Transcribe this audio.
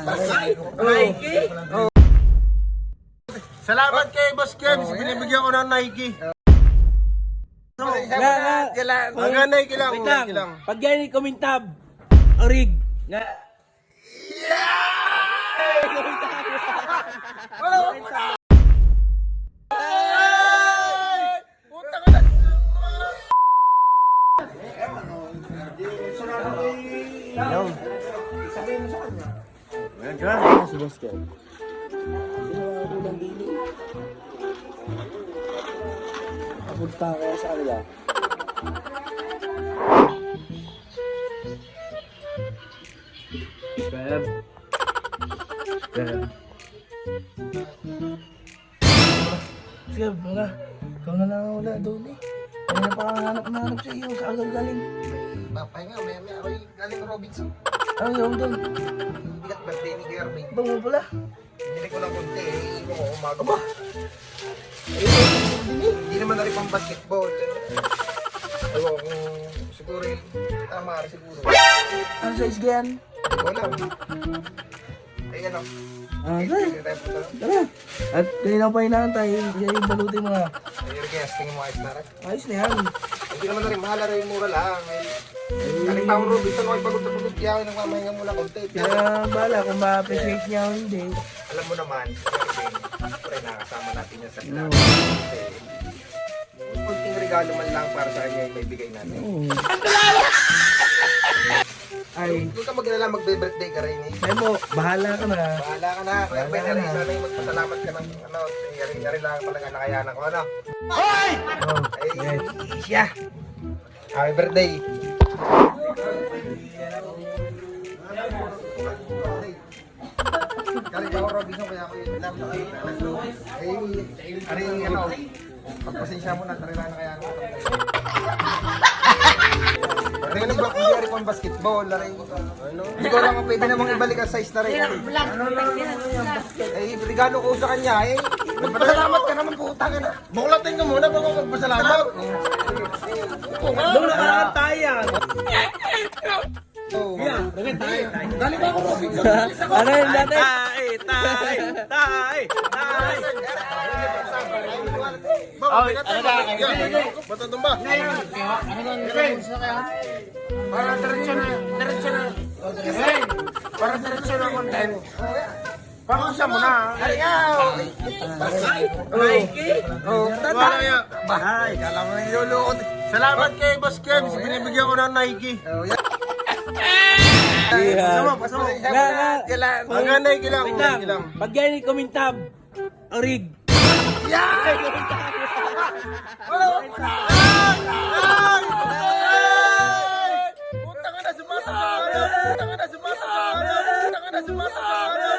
Nike? Salamat kay Boss Kebs, binibigyan ko ng Nike. Hanggang Nike lang, Nike lang. Pag yan kumintab, orig. Nga. Ayan si Boss Kev. Papunta kaya sa kanila. Kev. Kev. Kev, mga. Ikaw na lang wala doon eh. Kaya na pa hanap sa iyo. Sa agal galing. Papay nga, may ako yung galing Robinson. Ano yung doon? Bigat birthday ni Kirby. Doon mo pala. Hindi ko lang kunti, iinom ko umaga ba? Hindi naman na rin pang basketball. Ewan kung siguro yung tama rin siguro. Ano size ganyan? Wala. Ay ano. Tara. Tara. At kanina pa inaantay. Kaya yung balutin mo na. Ay guys, tingin mo ayos na rin. Ayos na yan. Hindi naman na rin mahal rin yung mura lang. Kaling taong Robinson ako pagod na pagod kaya ako nagmamahinga muna konti. Kaya bala kung ma-appreciate niya o hindi. Alam mo naman, siyempre nakasama natin yan sa club. Kunting regalo man lang para sa kanya yung may bigay natin. Ay, Huwag ka mag-alala, magbe-birthday ka rin eh. Memo, bahala ka na. Bahala ka na. Kaya pwede rin sana yung magpasalamat ka ng ano. Yari lang talaga nakayanan ko. Ano? Hoy! Ay, siya. Happy birthday. Galing ako Robinson kaya ako yung alam na ay ano, pagpasensya mo na, tari lang kaya ako. Pwede ka nag-block hindi rin pang basketball, laring ano. Hindi ko lang kung pwede namang ibalik ang size na rin. Eh, regalo ko sa kanya eh. Magpasalamat ka naman, putang na. Buklatin ka muna bago magpasalamat. Doon na tayo. Oh, Dali ba ako Robinson? Ano yun dati? Tay! Bato tumba. Para diretso na. Para diretso na content. Pangusya mo na. Nike? Bahay, kala mo nilulukot. Salamat kay Boss Kebs, binibigyan ko ng Nike. Hanggang Nike lang, Nike lang. Pag yan kumintab, orig. Punta ka na sa mata sa ano! Punta ka na sa mata sa ano! Punta ka na sa mata sa ano!